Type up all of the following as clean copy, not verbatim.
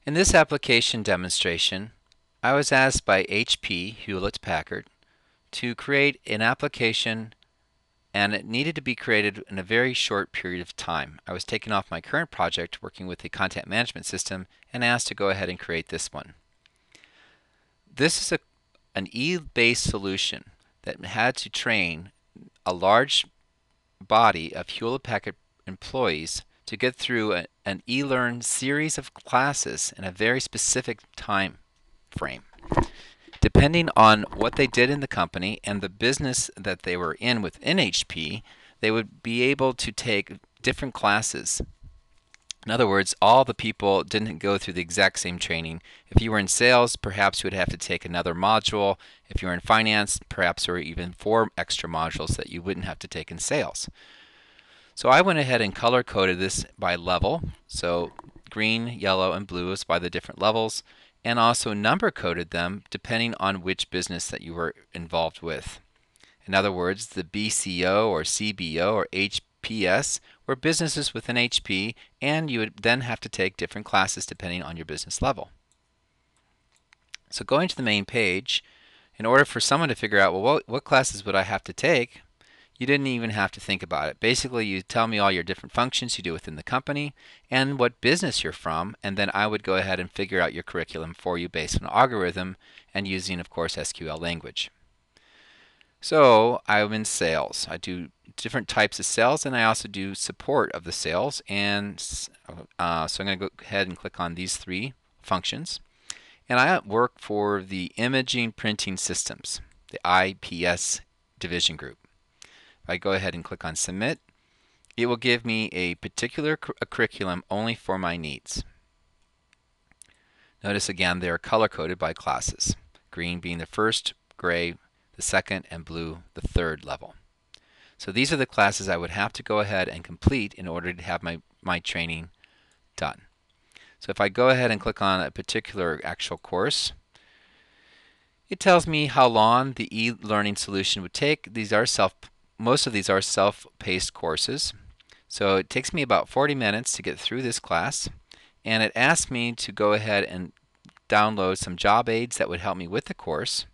In this application demonstration, I was asked by HP, Hewlett-Packard, to create an application, and it needed to be created in a very short period of time. I was taken off my current project working with the content management system and asked to go ahead and create this one. This is an E-based solution that had to train a large body of Hewlett-Packard employees to get through an e-learn series of classes in a very specific time frame. Depending on what they did in the company and the business that they were in within HP, they would be able to take different classes. In other words, all the people didn't go through the exact same training. If you were in sales, perhaps you would have to take another module. If you were in finance, perhaps there were even 4 extra modules that you wouldn't have to take in sales. So I went ahead and color coded this by level. So green, yellow, and blue is by the different levels, and also number coded them depending on which business that you were involved with. In other words, the BCO or CBO or HPS were businesses within HP, and you would then have to take different classes depending on your business level. So going to the main page, in order for someone to figure out, well, what classes would I have to take, you didn't even have to think about it. Basically, you tell me all your different functions you do within the company and what business you're from, and then I would go ahead and figure out your curriculum for you based on an algorithm and using, of course, SQL language. So I'm in sales. I do different types of sales, and I also do support of the sales. And so I'm going to go ahead and click on these 3 functions. And I work for the Imaging Printing Systems, the IPS division group. If I go ahead and click on Submit, it will give me a particular curriculum only for my needs. Notice again they are color-coded by classes, green being the first, gray the second, and blue the third level. So these are the classes I would have to go ahead and complete in order to have my training done. So if I go ahead and click on a particular actual course, it tells me how long the e-learning solution would take. Most of these are self-paced courses. So it takes me about 40 minutes to get through this class, and it asks me to go ahead and download some job aids that would help me with the course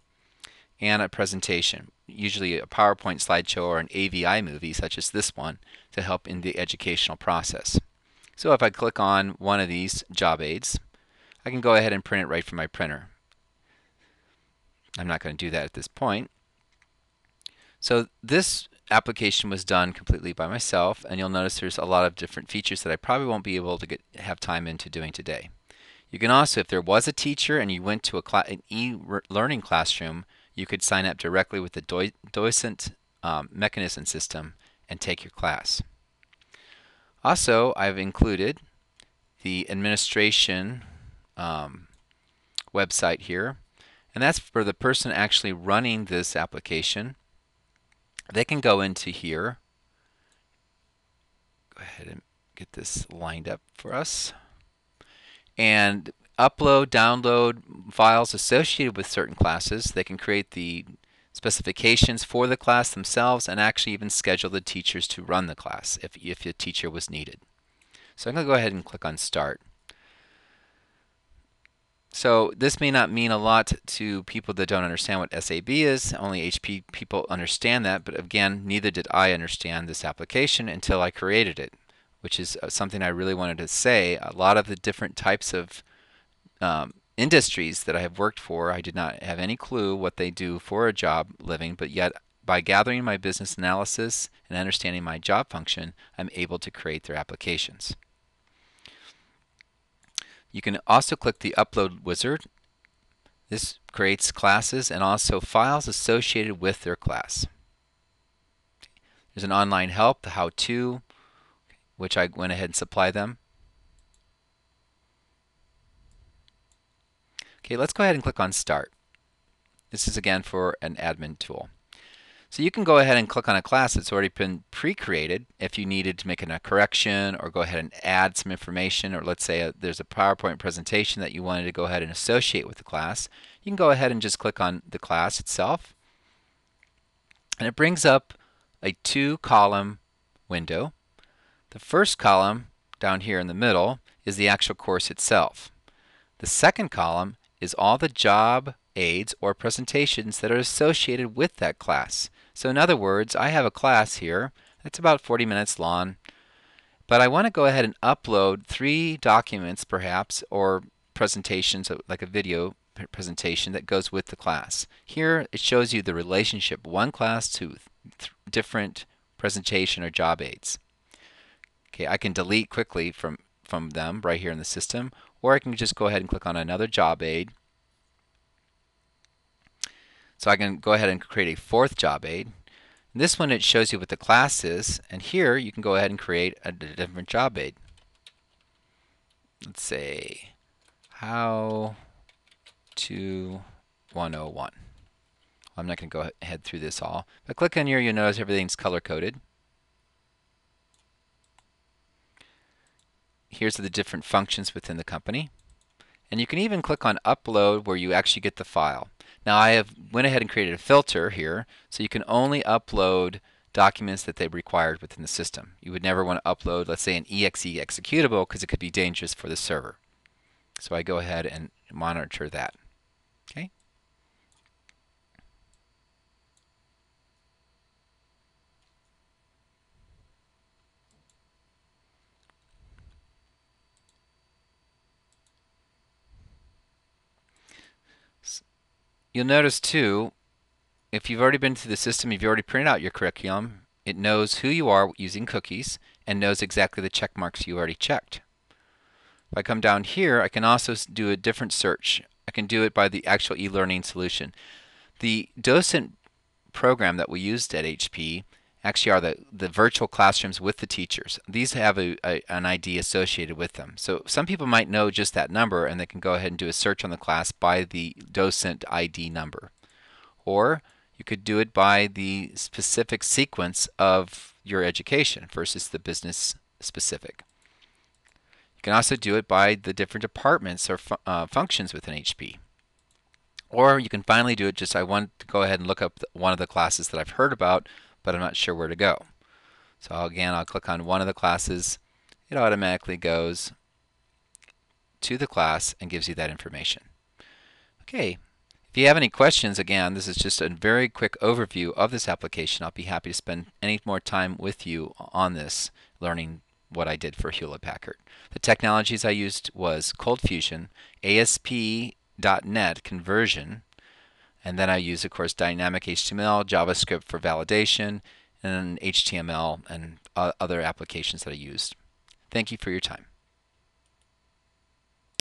and a presentation, usually a PowerPoint slideshow or an AVI movie such as this one, to help in the educational process. So if I click on one of these job aids, I can go ahead and print it right from my printer. I'm not going to do that at this point. So this application was done completely by myself, and you'll notice there's a lot of different features that I probably won't be able to have time into doing today. You can also, if there was a teacher and you went to an e-learning classroom, you could sign up directly with the docent mechanism system and take your class. Also, I've included the administration website here, and that's for the person actually running this application. They can go into here. Go ahead and get this lined up for us. And upload, download files associated with certain classes. They can create the specifications for the class themselves and actually even schedule the teachers to run the class if a teacher was needed. So I'm going to go ahead and click on Start. So this may not mean a lot to people that don't understand what SAB is. Only HP people understand that, but again, neither did I understand this application until I created it, which is something I really wanted to say. A lot of the different types of industries that I have worked for, I did not have any clue what they do for a job living, but yet by gathering my business analysis and understanding my job function, I'm able to create their applications. You can also click the Upload wizard. This creates classes and also files associated with their class. There's an online help, the how-to, which I went ahead and supplied them. Okay, let's go ahead and click on Start. This is again for an admin tool. So you can go ahead and click on a class that's already been pre-created if you needed to make a correction or go ahead and add some information, or let's say there's a PowerPoint presentation that you wanted to go ahead and associate with the class. You can go ahead and just click on the class itself, and it brings up a 2-column window. The first column down here in the middle is the actual course itself. The second column is all the job aids or presentations that are associated with that class. So in other words, I have a class here that's about 40 minutes long, but I want to go ahead and upload 3 documents perhaps, or presentations like a video presentation that goes with the class. Here it shows you the relationship one class to different presentation or job aids. Okay, I can delete quickly from them right here in the system, or I can just go ahead and click on another job aid. So I can go ahead and create a 4th job aid. In this one it shows you what the class is, and here you can go ahead and create a different job aid. Let's say how to 101. I'm not going to go ahead through this all, but click on here, you'll notice everything's color coded. Here's the different functions within the company. And you can even click on upload where you actually get the file. Now I have went ahead and created a filter here, so you can only upload documents that they required within the system. You would never want to upload, let's say, an exe executable because it could be dangerous for the server. So I go ahead and monitor that. Okay. You'll notice too, if you've already been through the system, you've already printed out your curriculum, it knows who you are using cookies and knows exactly the check marks you already checked. If I come down here, I can also do a different search. I can do it by the actual e-learning solution. The docent program that we used at HP actually are the virtual classrooms with the teachers. These have an ID associated with them. So some people might know just that number and they can go ahead and do a search on the class by the docent ID number. Or you could do it by the specific sequence of your education versus the business specific. You can also do it by the different departments or functions within HP. Or you can finally do it just, I want to go ahead and look up one of the classes that I've heard about, but I'm not sure where to go. So again, I'll click on one of the classes. It automatically goes to the class and gives you that information. Okay. If you have any questions, again, this is just a very quick overview of this application. I'll be happy to spend any more time with you on this, learning what I did for Hewlett-Packard. The technologies I used was Coldfusion, ASP.NET conversion, and then I used, of course, dynamic HTML, JavaScript for validation, and HTML and other applications that I used. Thank you for your time.